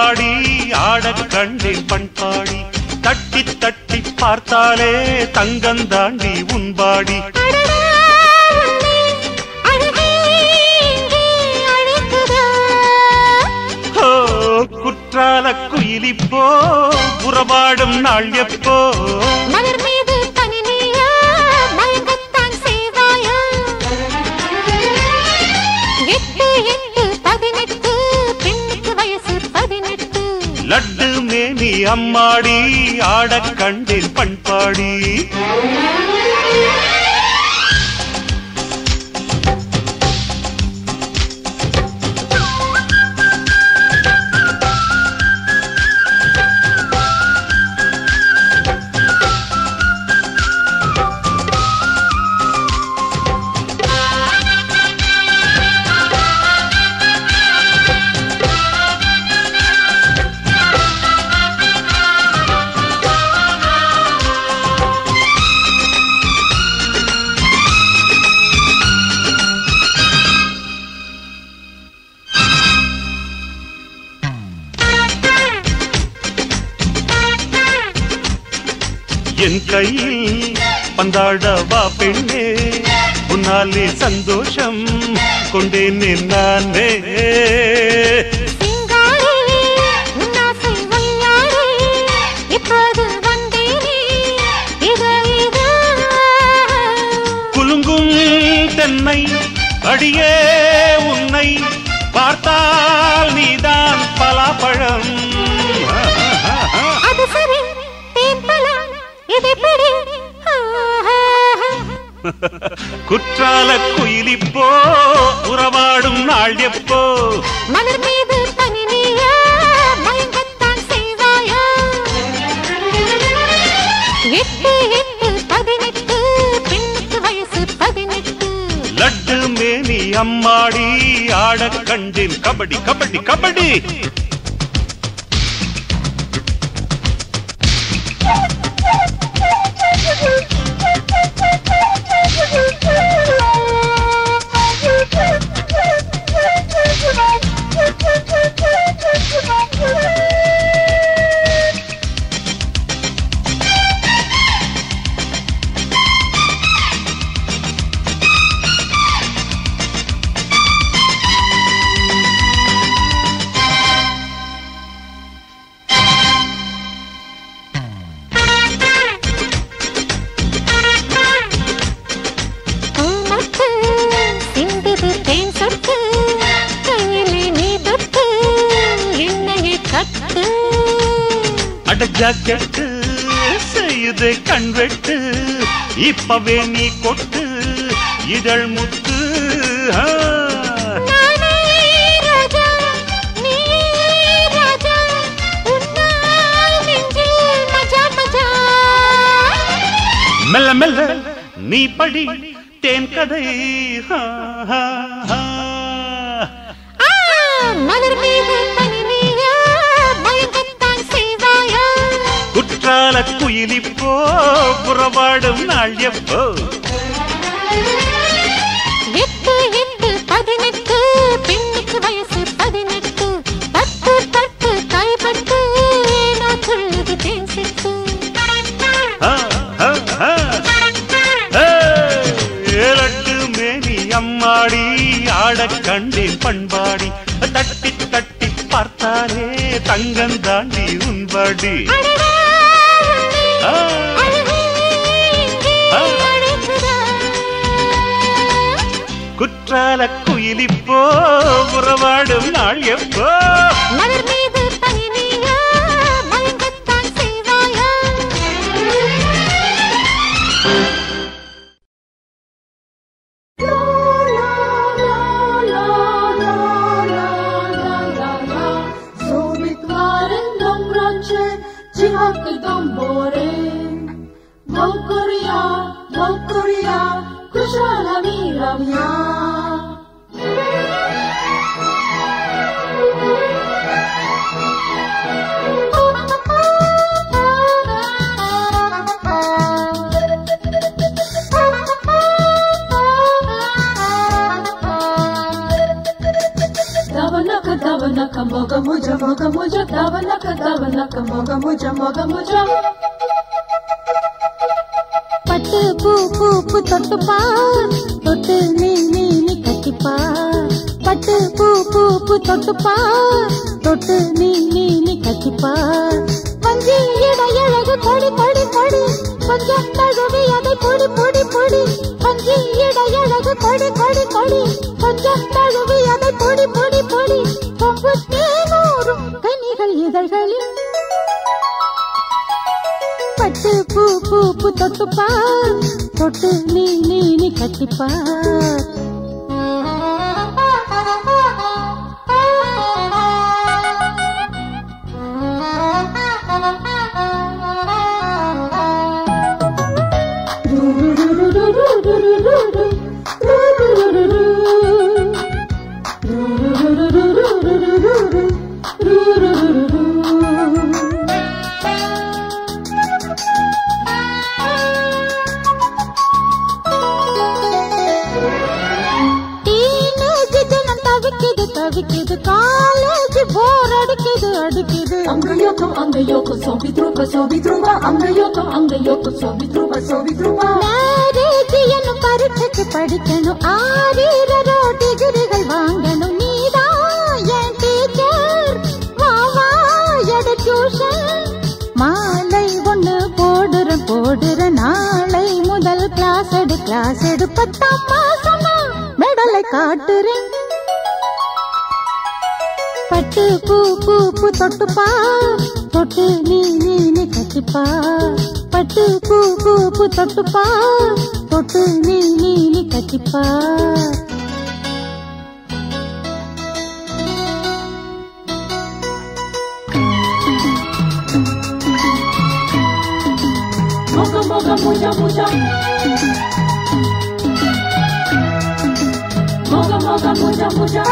அம்மாடி ஆடக் கண்டேன் பண்பாடி தட்டி தட்டி பார்த்தாலே தங்கந்தாண்டி உன்பாடி குற்றால குயிலிப்போ உறவாடும் நாள் எப்போ லட்டு மேனி அம்மாடி ஆடக் கண்டேன் பண்பாடி என் கையில் பந்தாடவா பெண்ணே உன்னாலே சந்தோஷம் கொண்டேனே நானே குலுங்கும் தென்னை அடியே உன்னை பார்த்தால் நீதான் பலாப்பழம் குற்றால குயிலிப்போ உறவாடும் நாள் எப்போ மலர் மீது பனினியா மயங்கத்தான் செய்வாயா 8 பெண்ணுக்கு வயசு 18 லட்டு மேனி அம்மாடி ஆடக் கண்டேன் கபடி கபடி கபடி ஜாக்கெட்டு செய்யுது கண்வெட்டு இப்பவே நீ கொட்டு இதழ் முத்து மெல்ல மெல்ல நீ படி தேன் கதை மலர் மீது பனினியா மயங்கத்தான் செய்வாயா குற்றால குயிலிப்போ புறவாடும் நாள் எப்போ 8 18 பெண்ணுக்கு வயசு 18 பட்டு பட்டு கைப்பட்டு நான் சொல்லுது தேன் சிட்டு லட்டு மேனி அம்மாடி ஆடக் கண்டேன் பண்பாடி தட்டி தட்டி பார்த்தாலே தங்கந்தாண்டி உன்பாடி குற்றால குயிலிப்போ உறவாடும் நாள் எப்போ மலர் மீது பனினியா மயங்கத்தான் செய்வாயா Korea, Kushana Miramya. Davanaka, Davanaka, Moga muja moga muja davanaka moga muja பட்டு பூ பூ பூ தொட்டு பார் தொட்டு நீ நீ நீ கட்டிப்பார் பட்டு பூ பூ பூ தொட்டு பார் தொட்டு நீ நீ நீ கட்டிப்பார் வஞ்சி இடையழகு கொடி கொடி கொடி கொஞ்சம் தழுவி அதை பொடி பொடி பொடி வஞ்சி இடையழகு கொடி கொடி கொடி கொஞ்சம் தழுவி அதை பொடி பொடி பொடி பொங்கு தேனூரும் கனிகள் இதழ்களில் பட்டு பூ பூ பூ தொட்டு பார் தொட்டு நீ நீ நீ கட்டிப்பார் தவிக்குது காலேஜ் போர் அடிக்குது அடிக்குது அங்கயோக்கம் சோபித்ரூபா அங்கயோக்கம் சோபித்ரூபா மேரேஜ் என்னும் பரீட்சைக்கு படிக்கணும் 6 டிகிரிகள் வாங்கணும் நீதான் என் டீச்சர் வா எடு டியூஷன் மாலை ஒண்ணு போடுற நாளை முதல் கிளாஸ் எடு 10ஆம் மாசம் மெடலை காட்டுறேன் பட்டு பூ பூ பூ தொட்டு பார் தொட்டு நீ நீ நீ கட்டிப்பார் பட்டு பூ பூ பூ தொட்டு பார் தொட்டு நீ நீ நீ கட்டிப்பார் moga muja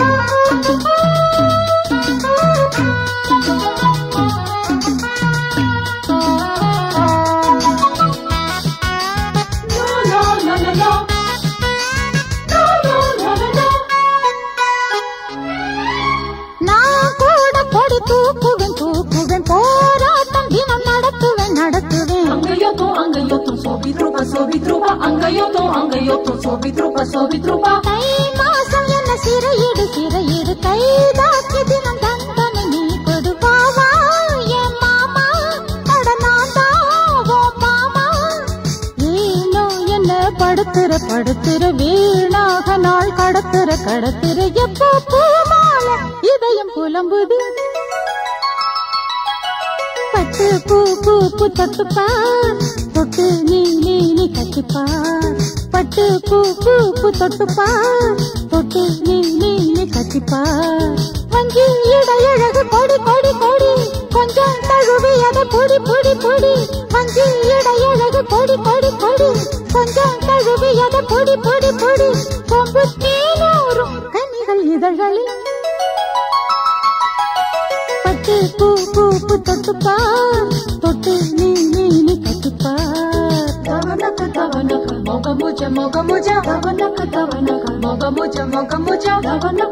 நான் கூட கொடி தூக்குவேன் போராட்டம் தினம் நடத்துவேன் அங்கயோக்கம் சோபித்ரூபா அங்கயோக்கம் சோபித்ரூபா தை மாசம் என்ன சிறையிடு கைதாக்கி தினம் தந்தனை நீ கொடுப்பாவா என் மாமா கடனாதோ மாமா ஏனோ என்ன படுத்துற வீணாக நாள் கடத்துற எப்போ பூமால இதயம் புலம்புது பட்டு பூ பூ பூ தொட்டு பார் தொட்டு நீ நீ நீ கட்டிப்பார் பட்டு பூ பூ பூ தொட்டு பார் தொட்டு நீ நீ நீ கட்டிப்பார் வஞ்சி இடையழகு கொடி கொடி கொடி கொஞ்சம் தழுவி அதை பொடி பொடி பொடி வஞ்சி இடையழகு கொடி கொடி கொடி கொஞ்சம் தழுவி அதை பொடி பொடி பொடி பொங்கு தேனூரும் கனிகள் இதழ்களில் பட்டு பூ பூ பூ தொட்டு பார் தொட்டு நீ நீ நீ கட்டிப்பார் davanaka moga muja davanaka moga muja davanaka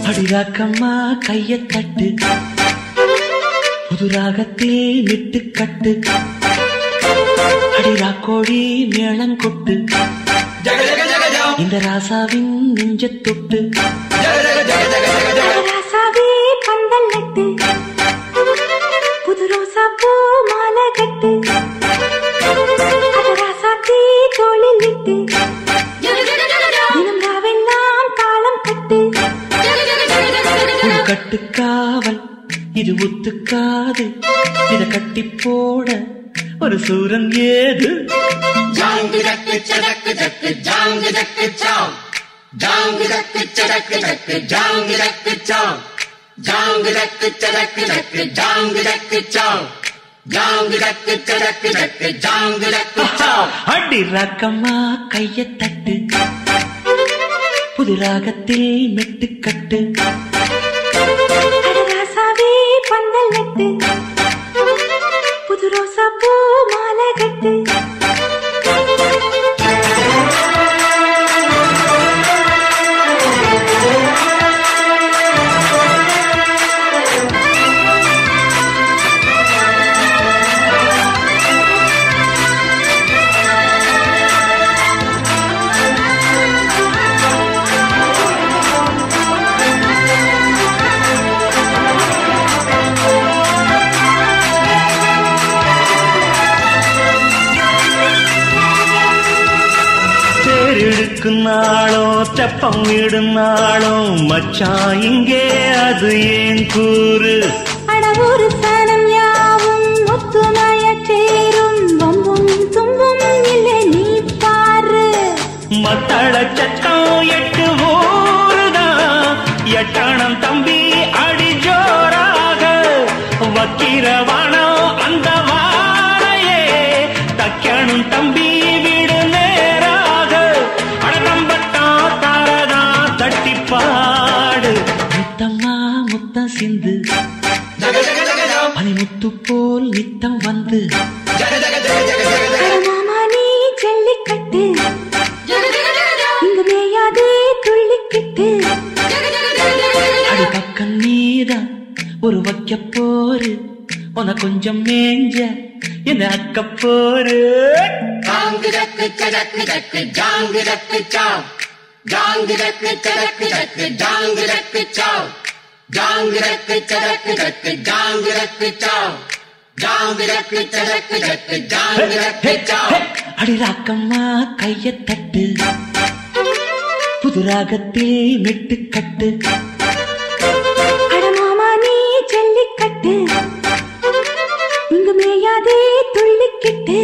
அடிராக்கம்மா கைய தட்டு புது ராகத்தில் விட்டு கட்டு அடிராக்கோழி மேளம் கொட்டு இந்த ராசாவின் நெஞ்ச தொட்டு ராசாவே பந்தல் நட்டு புது ரோசா பூ மாலை கட்டு ராசாத்தி தோளில் விட்டு தினம் ராவெல்லாம் தாளம் கட்டு கட்டுக்காவல் இது ஒத்துக்காது இத ஒரு சூரன் ஏது ஜாங்கு ஜக்கு சடக்கு ஜக்கு ஜாங்கு ஜக்கு சாவ் ஜாங்கு ஜக்கு சடக்கு ஜக்கு ஜாங்கு ஜக்கு சாவ் ஜாங்கு ஜக்கு சடக்கு ஜக்கு ஜாங்கு ஜக்கு சாவ் ஜாங்கு ஜக்கு சடக்கு ஜக்கு ஜாங்கு ஜக்கு சாவ். அடி ராக்கம்மா கைய தட்டு புது ராகத்தில் மெட்டுக்கட்டு ராசாவே பந்தல் நட்டு புது ரோசா பூ மாலை கட்டு நாளும் தெப்பம் விடும் நாளும் மச்சான் இங்கே அது ஏன் கூறு அடவூரு சனம் யாவும் ஒத்துமைய சேரும் வம்பும் தும்பும் இல்லை நீ பாரு மத்தள சத்தம் 8 ஊருதான் எட்டணம் தம்பி அடி ஜோராக வக்கிரவானோ அந்த வாழையே தக்கணும் தம்பி விடு நேராக அடம்பட்டா தாரதா தட்டி பாடு முத்தம்மா முத்தம் சிந்து பனிமுத்து போல் நித்தம் வந்து மாமா நீ ஜல்லிக்கட்டு இங்கு மேயாதே துள்ளிக்கிட்டு அடி பக்கம் நீதான் ஒரு வைக்க போரு உன கொஞ்சம் மேஞ்ச என்ன அக்க போரு ஜாங்கு ஜக்கு சடக்கு ஜக்கு ஜாங்கு ஜக்கு சாவ் ஜாங்கு ஜக்கு சடக்கு ஜக்கு ஜாங்கு ஜக்கு சாவ் ஜாங்கு ஜக்கு சடக்கு ஜக்கு ஜாங்கு ஜக்கு சாவ் ஜாங்கு ஜக்கு சடக்கு ஜக்கு ஜாங்கு ஜக்கு சாவ். அடி ராக்கம்மா கைய தட்டு புது ராகத்தில் மெட்டுக்கட்டு அட மாமா நீ ஜல்லிக்கட்டு இங்கு மேயாதே துள்ளிக்கிட்டு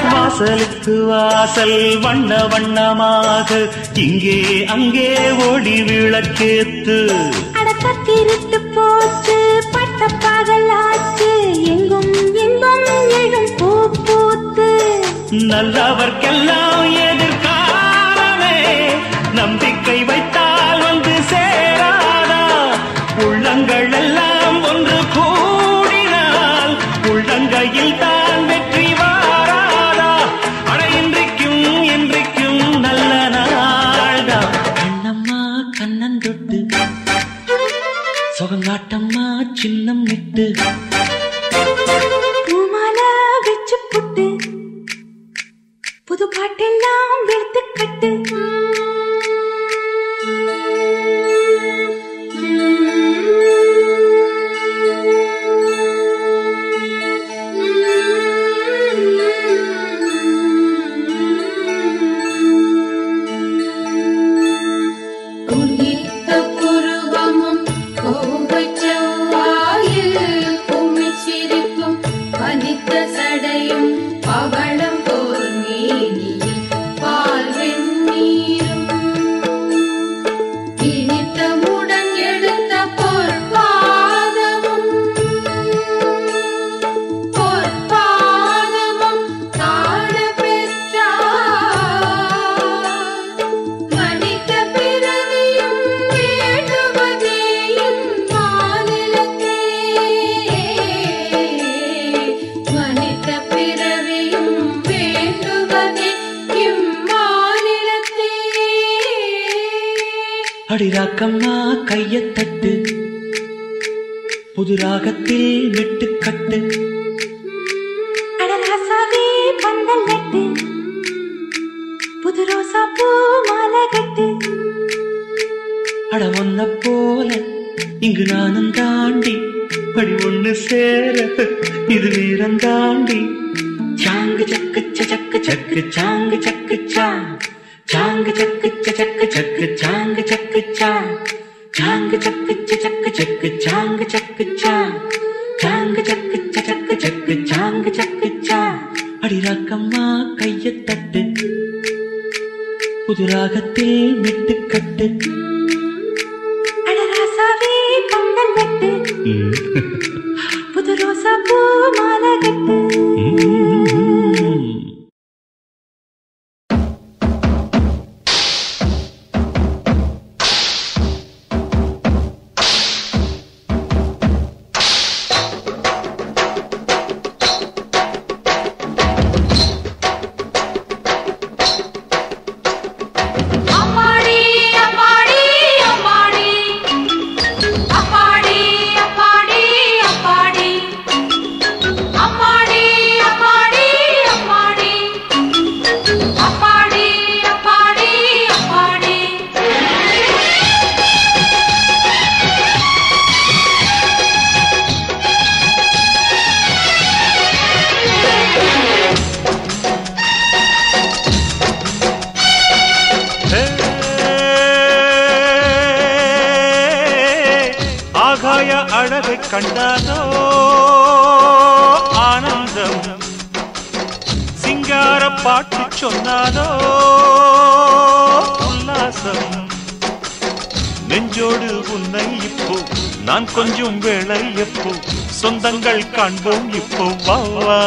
வாசலுக்கு வாசல் வண்ண வண்ணமாக இங்கே அங்கே ஓடி விளக்கேத்து அடக்கத்திருட்டு போச்சு பட்ட பகலாச்சு எங்கும் இன்பம் எழும் பூ பூத்து நல்லவர்க்கெல்லாம் எதிர்காலமே நம்பிக்கை வைத்தால் வந்து சேராதா உள்ளங்கள் எல்லாம் ஒன்று கூடினால் உள்ளங்கையில் தான் வெற்றி வாராதா அட இன்றைக்கும் என்றைக்கும் நல்ல நாள்தா கண்ணம்மா கண்ணன் தொட்டு சுகங்காட்டம்மா சின்னம் விட்டு பூமாலை வச்சு புட்டு புது பாட்டெல்லாம் வெளுத்து கட்டு உதித்த புருவமும் கோபச் செவ்வாயில் குமிச்சிரிப்பும் பனித்த சடையும் பவளம் போர் மேனியில் பால் வெண்ணீர் ரக்கம்மா கையத்தட்டு புது ராகத்தில் மெட்டுக்கட்டு அடராசாவே பந்தல் கட்டு புது ரோசா பூ மாலை கட்டு அட ஒன்ன போல இங்கு நானும் தாண்டி படி ஒண்ணு சேர இது வீரம் தாண்டி சாங்கு சக்கு சக்கு சக்கு சாங்கு சக்கு சாங்கு சக்கு சக்கு சக்கு சாங்கு சக்கு சாங்கு சக்கு சக்கு சக்கு சாங்கு சக்கு சாங்கு சக்கு சக்கு சக்கு சாங்கு சக்கு அடி ராக்கம்மா கையத்தட்டு புது ராகத்தில் மெட்டுக்கட்டு அடராசாவே பந்தல் கட்டு புது ரோசா பூ மாலை கட்டு அழகை கண்டாதோ ஆனந்தம் சிங்கார பாட்டு சொன்னாதோ உல்லாசம் நெஞ்சோடு உன்னை இப்போ நான் கொஞ்சம் வேளை எப்போ சொந்தங்கள் காண்போம் இப்போ வா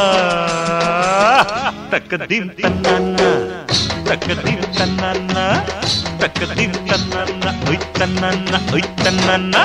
தக்கதீம் தன்னன்னா தக்கதீம் தன்னன்னா தக்கதீம் தன்னன்னா ஒய் தன்னன்னா ஒய் தன்னன்னா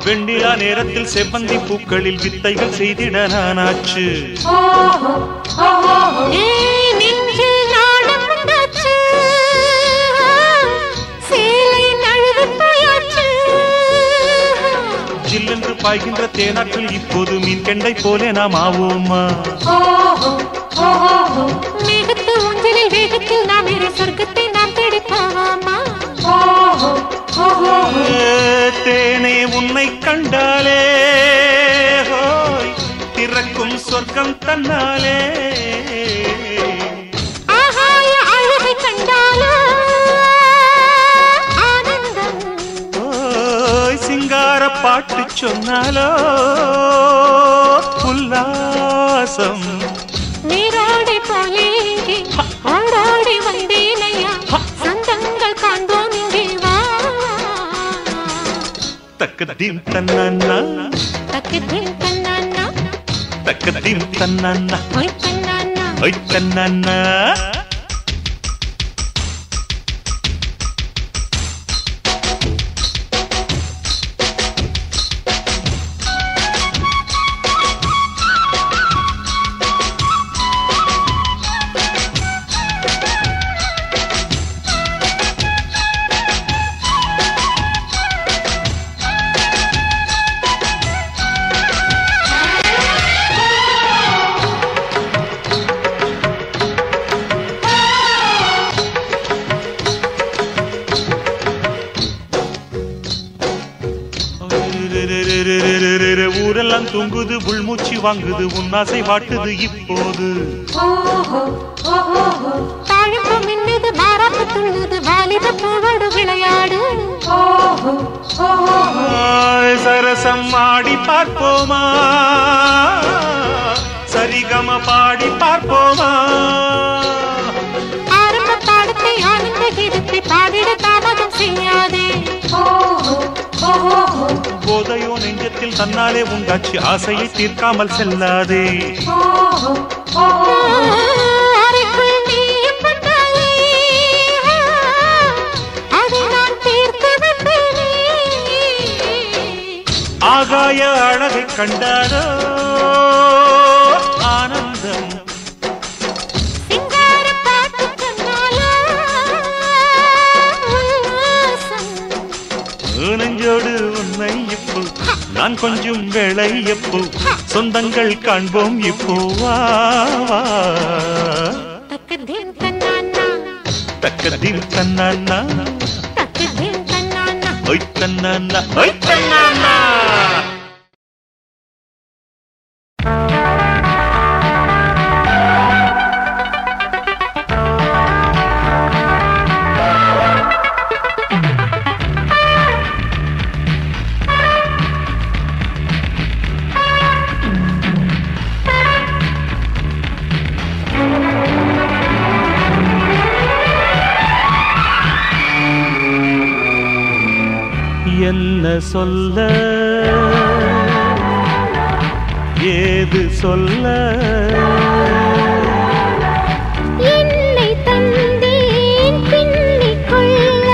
வெண்ணிலா நேரத்தில் செவ்வந்தி பூக்களில் வித்தைகள் செய்திட நானாச்சு ஜில்லென்று பாய்கின்ற தேனாற்றில் இப்போது மீன் கெண்டை போலே நாம் ஆவோமா மேகத்து ஊஞ்சலில் வேகத்தில் நாம் இரு சொர்க்கத்தை நாம் தேடிப்பாவாமா தேனே உன்னை கண்டாலே திறக்கும் சொர்க்கம் தன்னாலே ஆகாய அழகை கண்டாலோ ஆனந்தம் சிங்கார பாட்டு சொன்னாலோ உல்லாசம் நீராடி போலே ஆடாடி வந்தேனையா சந்தங்கள் காண்போம் இங்கே வா தக்கதீம் தன்னன்னா தக்கதீம் தன்னன்னா தக்கதீம் தன்னன்னா ஒய் தன்னன்னா ஒய் தன்னன்னா தூங்குது உள்மூச்சு வாங்குது உன்னாசை வாட்டுது இப்போது தாழப்பு மின்னுது மாறாப்பு துள்ளுது வாலிப பூவோடு விளையாடு சரசம் ஆடி பார்ப்போமா சரிகம பாடி பார்ப்போமா ஆரம்ப பாடத்தை ஆனந்த கீதத்தை பாடிட தாமதம் செய்யாதே போதையோ நெஞ்சத்தில் தன்னாலே உண்டாச்சு ஆசையை தீர்க்காமல் செல்லாதே அறைக்குள் நீயும் வந்தாலே அதை நான் தீர்த்து விட்டேனே ஆகாய அழகை கண்டாரோ ஆனந்தம் சிங்கார பாட்டு கண்ணாலா உல்லாசம் நெஞ்சோடு உன்னை இப்போ நான் கொஞ்சம் வேளை எப்போ சொந்தங்கள் காண்போம் இப்போ வா தக்கதீன் தன்னானா தக்கதீன் தன்னானா தக்கதீன் தன்னானா ஒய் தன்னானா ஒய் தன்னானா என்ன சொல்ல ஏது சொல்ல என்னை தந்தேன் பின்னிக் கொள்ள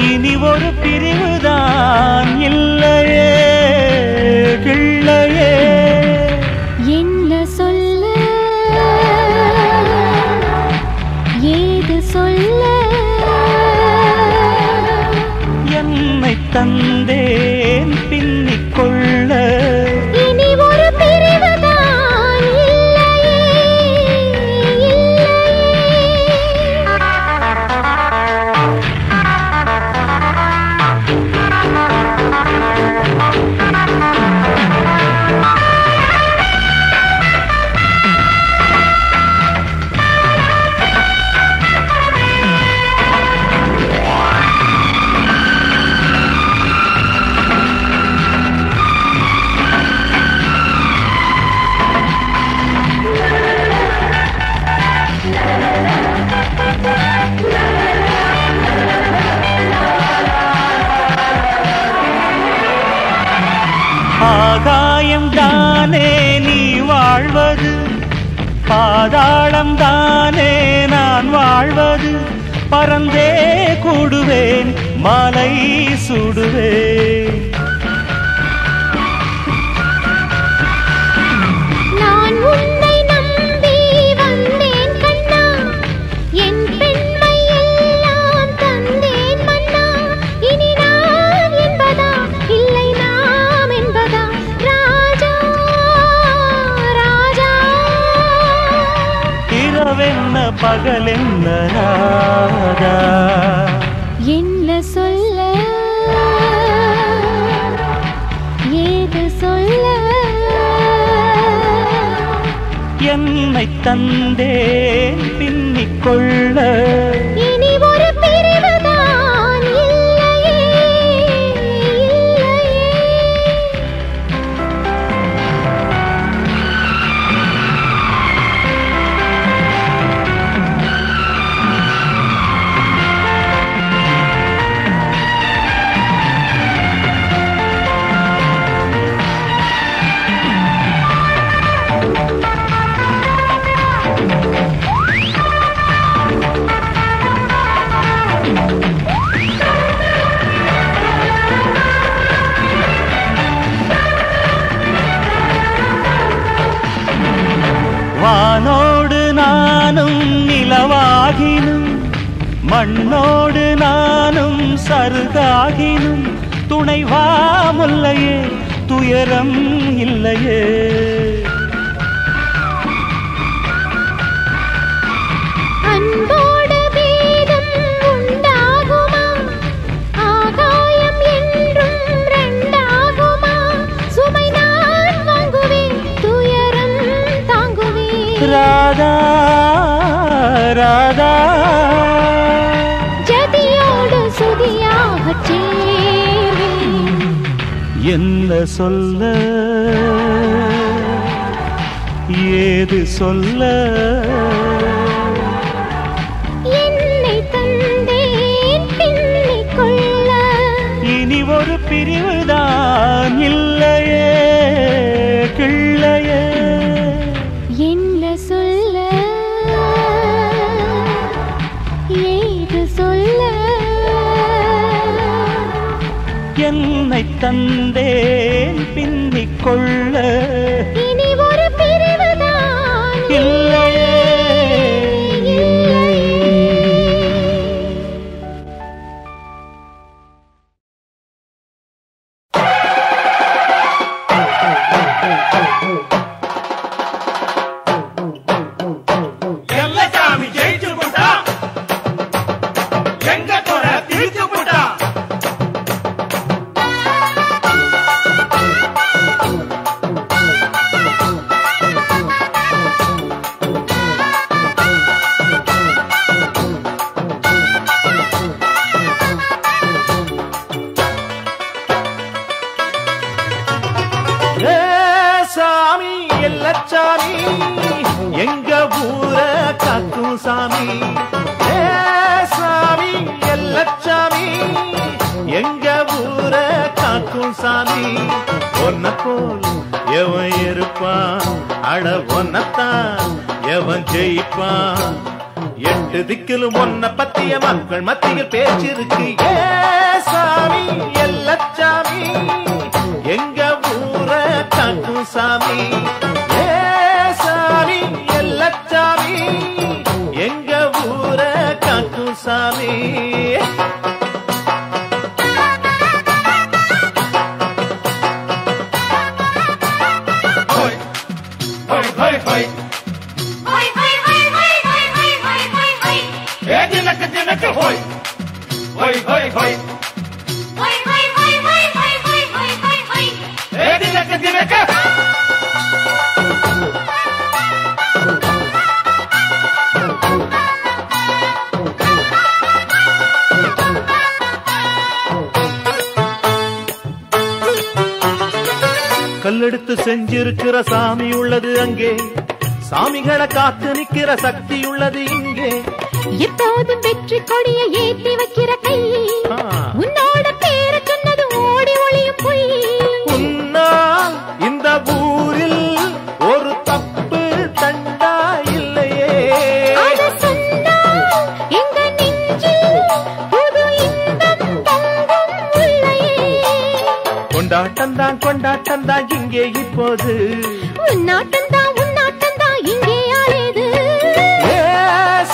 இனி ஒரு பிரிவுதான் இல்லையே கிள்ளையே என்ன சொல்ல ஏது சொல்ல என்னை தந்தேன் பின்னிக் கொள்ள இனி ஒரு பிரிவுதான் இல்லையே ஆகாயம் தானே நீ வாழ்வது பாதாளம் தானே நான் வாழ்வது பறந்தே கூடுவேன் மாலை சுடுவேன் நான் உன்னை நம்பி வந்தேன் கண்ணா என் பெண்மை எல்லாம் தந்தேன் மன்னா இனி நான் என்பதா இல்லை நாம் என்பதா ராஜா ராஜா இரவென்ன பகலென்ன ராதா என்ன சொல்ல ஏது சொல்ல என்னை தந்தேன் பின்னிக் கொள்ள இனி ஒரு பிரிவுதான் இல்லையே இல்லையே வானோடு நானும் நிலவாகினும் மண்ணோடு நானும் சருகாகினும் துணைவா முல்லையே துயரம் இல்லையே அன்போடு பேதம் உண்டாகுமா ஆகாயம் என்றும் ரெண்டாகுமா சுமை நான் ராதா ராதா ஜதியோடு சுதியாக சேர்வேன். என்ன சொல்ல ஏது சொல்ல என்னை தந்தேன் பின்னிக் கொள்ள. இனி ஒரு பிரிவுதான் இல்லையே கிள்ளையே. என்ன சொல்ல ஏது சொல்ல என்னை தந்தேன் பின்னிக் கொள்ள இனி ஒரு பிரிவுதான் இல்லையே. எல்லச்சாமி ஜெயிச்சு போட்டா எங்க குறை தீர்த்து போட்டா. சாமி எல்லச்சாமி எங்க ஊர காக்கும் சாமி. சாமி எல்லச்சாமி எங்க ஊர காக்கும் சாமி. ஒன்ன போல் எவன் இருப்பான் அட ஒன்னத்தான் எவன் ஜெயிப்பான். 8 திக்கிலும் ஒன்ன பத்திய மக்கள் மத்தியில் பேச்சிருக்கு. சாமி எல்லச்சாமி எங்க ஊர காக்கும் சாமி. சாமி எல்லச்சாமி எங்க ஊர காக்கும் சாமி. ஹோய் ஹோய் ஹோய் ஹோய் ஏ தினக்கு தினக்கு ஹோய் ஹோய் ஹோய் ஹோய் ஏ தினக்கு தினக்கு. கல்லெடுத்து செஞ்சிருக்கிற சாமி உள்ளது அங்கே. சாமிகளை காத்து நிக்கிற சக்தி உள்ளது இங்கே. எப்போதும் வெற்றி கொடிய ஏத்தி வைக்கிற கை. உன்னோட பேரை சொன்னது ஓடி ஒளியும் பொய். உன்னால் இந்த ஊரில் ஒரு தப்பு தண்டா இல்லையே. அது சொன்னால் எங்க நெஞ்சில் புது இன்பம் பொங்கும் உள்ளையே. கொண்டாட்டம் தான் இங்கே இப்போது. உன்னாட்டம் தான் இங்கே ஆளேது.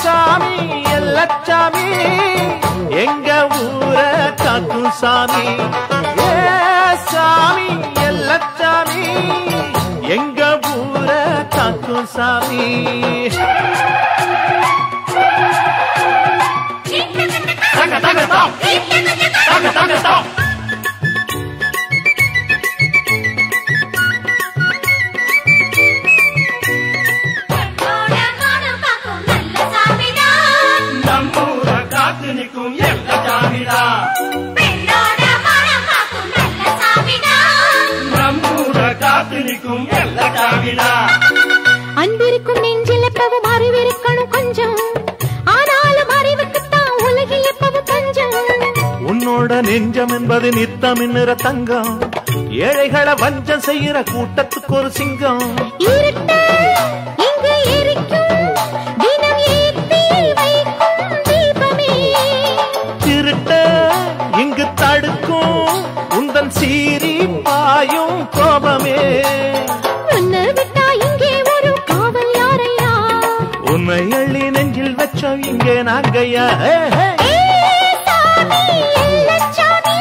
சாமி எல்லச்சாமி எங்க ஊர காக்கும் சாமி. சாமி எல்லச்சாமி எங்க ஊர காக்கும் சாமி. தங்க தங்க ஸ்டாப் தங்க தங்க ஸ்டாப். நம்மூர காத்து நிற்கும் எல்லச்சாமிடா. நம்மூர காத்து நிற்கும் எல்லச்சாமிடா. அன்பிருக்கும் நெஞ்சில் எப்பவும் அறிவிருக்கணும் கொஞ்சம். ஆனாலும் அறிவுக்குத்தான் உலகில் எப்பவும் பஞ்சம். உன்னோட நெஞ்சம் என்பது நித்தம் நிற தங்கம். ஏழைகளை வஞ்சம் செய்யற கூட்டத்துக்கு ஒரு சிங்கம். இருட்ட இங்கு எரிக்கும் தினம் ஏத்தி வைக்கும் தீபமே. திருட்ட இங்கு தடுக்கும் உந்தன் சீறி பாயும் கோபமே. உன்னை விட்டா இங்கே ஒரு காவல் யாரையா. உன்னை அள்ளி நெஞ்சில் வச்சோம் இங்கே நாங்கய்யா. சாமி எல்லச்சாமி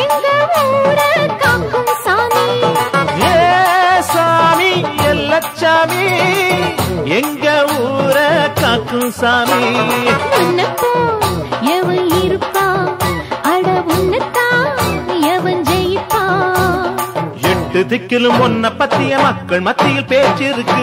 எங்க ஊர காக்கும் சாமி. சாமி எல்லச்சாமி எங்க ஊர காக்கும் சாமி. உன்னப்போ எவன் இருப்பா அட உன்னத்தான் எவன் ஜெயிப்பா. 8 திக்கிலும் ஒன்ன பத்திய மக்கள் மத்தியில் பேச்சிருக்கு.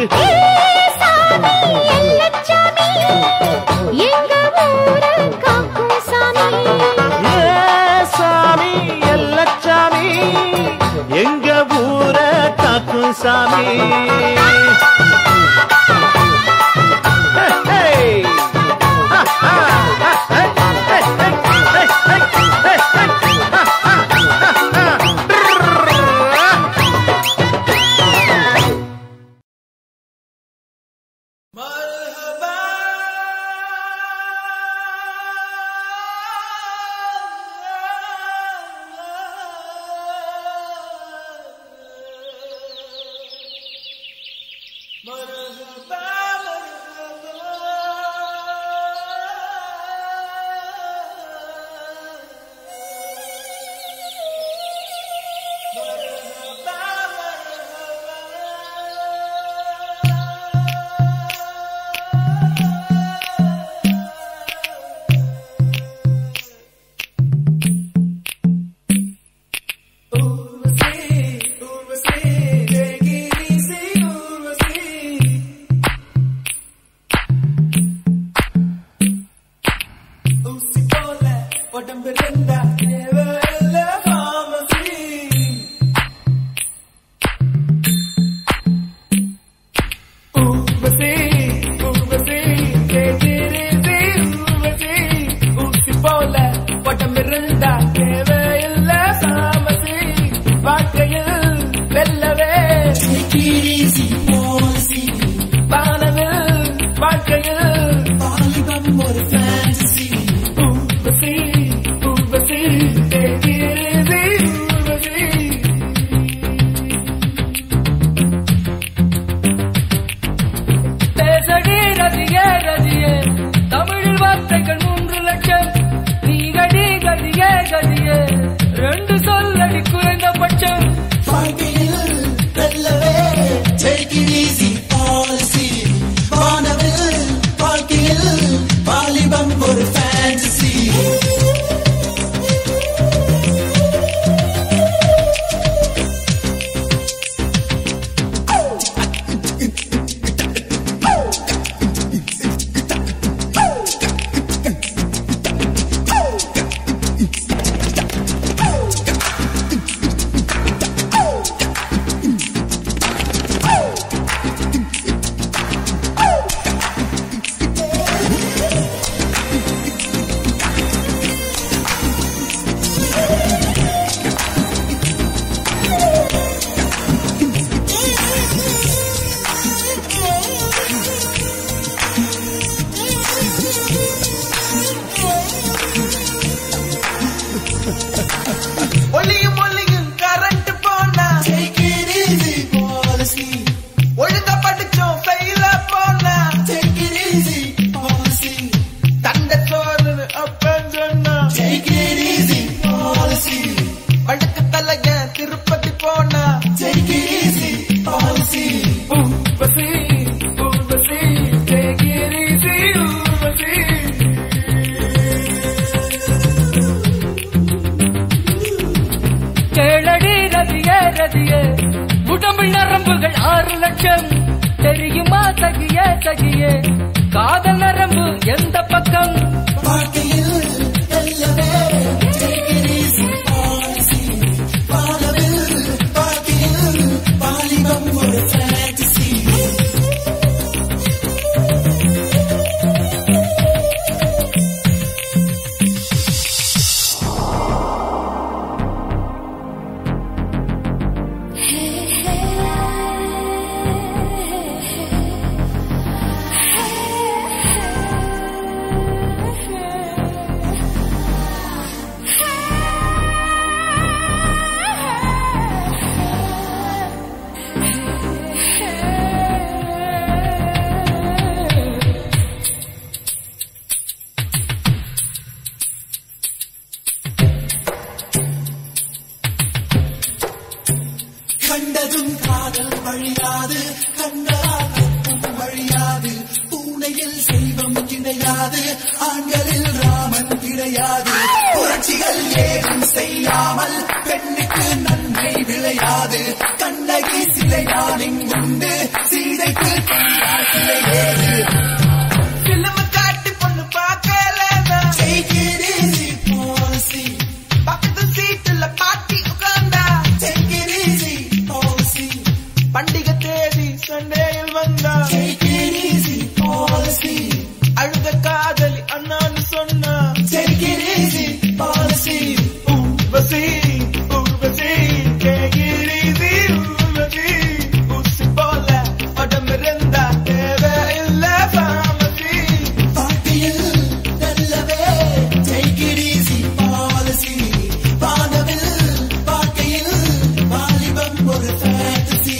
கண்ணகி சிலையானின் உண்டு சீதைக்கு பண்டிகை தேதி சண்டேயில் வந்தா அழுத காதலி அண்ணான்னு சொன்னா ஊர்வசி ஊர்வசி கேகிரிசி ஊர்வசி ஊசி போல உடம்பு இருந்தா தேவையில்ல பாமசி பாட்டியில் நல்லவே கேகிரிசி பாலசி வானவில் பாட்டையில் வாலிபம் ஒரு ஃபேண்டசி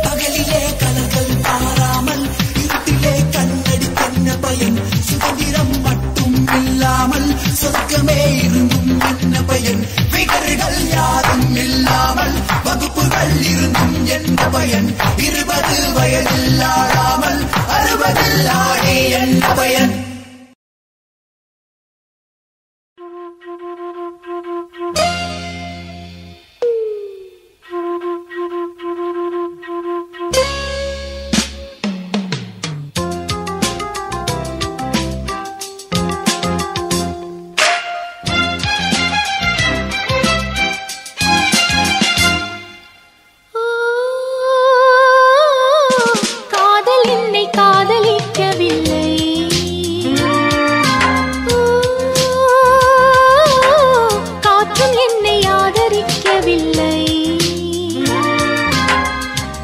பகலிலே கலர்கள் பாராமல் இருட்டிலே கண்ணடி கண்ண பயன் சுதந்திரம் மட்டும் இல்லாமல் சொர்க்கமே இருந்தும் என்ன பயன் விகர்கள் யாரும் இல்லாமல் வகுப்புகள் இருந்தும் என்ன பயன் 20 வயதில் ஆடாமல் 60 ஆடி என்ன பயன் காதல் என்னை காதலிக்கவில்லை, காற்றும் என்னை ஆதரிக்கவில்லை.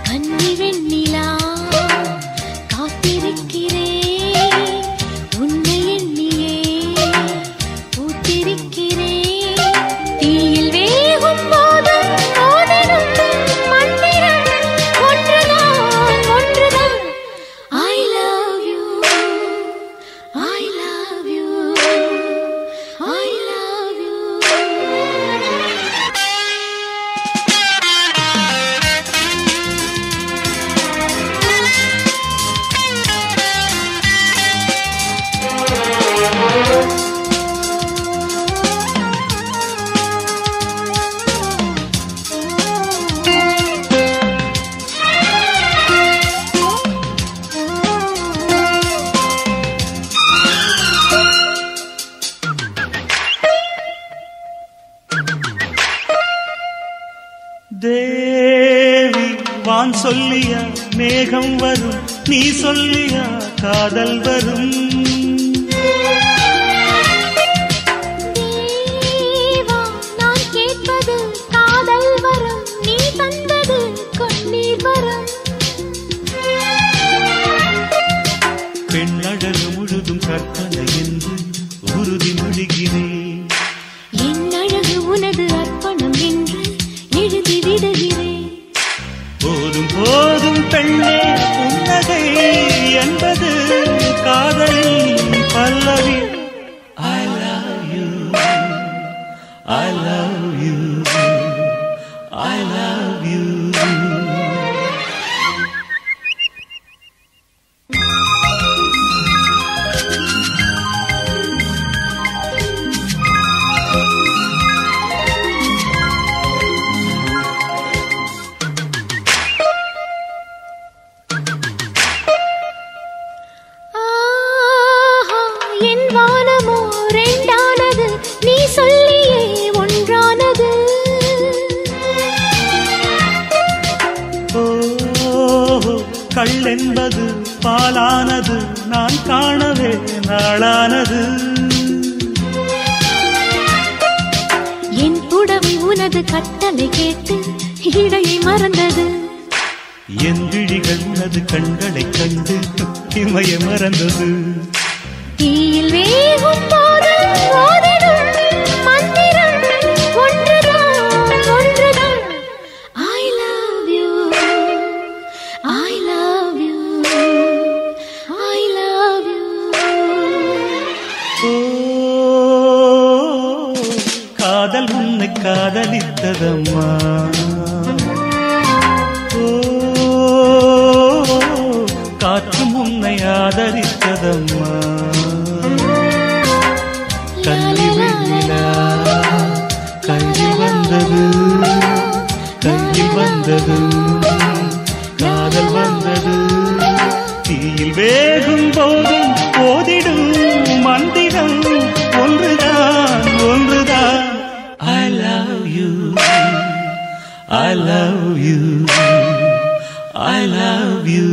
கன்னி வெண்ணிலா காத்திருக்கிறேன், உன்னை எண்ணியே பூத்திருக்கிறேன். தீயில் வேகும் போதும் போதிலும் மந்திரம் ஒன்றுதான் ஒன்றுதான். I love you, I love you, I love you. தேவி வான் சொல்லியா மேகம் வரும், நீ சொல்லியா காதல் வரும். தேவா, நான் கேட்பது காதல் வரம், நீ தந்தது கண்ணீர் வரம். பெண்ணழகு முழுதும் கற்பனை என்று உறுதி மொழிகிறேன். என் அழகு உனது அர்ப்பணம் என்று எழுதி விடுகிறேன். போதும் போதும் பெண்ணே புன்னகை என்பது காதலின் பல்லவி. I love you, I love you, I love you. ஆஹா, என் வானமோ ரெண்டானது, நீ சொல்லியே ஒன்றானது. ஓ, கள் என்பது பாலானது, நான் காணவே நாளானது. என் புடவை உனது கட்டளை கேட்டு இடையை மறந்தது. என் விழிகள் உனது கண்களைக் கண்டு இமய மறந்தது. தீயில் வேகும் போதும் போதிலும் மந்திரம் ஒன்றுதான் ஒன்றுதான். I love you, I love you, I love you. ஓ, காதல் உன்னை காதலித்ததம்மா. ஓ, காற்றும் உன்னை ஆதரித்ததம்மா. கன்னி வெண்ணிலா கையில் வந்தது, கையில் வந்தது காதல் வந்தது தீயில் வேகும் போதும் போதிடும் மந்திரம் ஒன்றுதான் ஒன்றுதான் I love you I love you I love you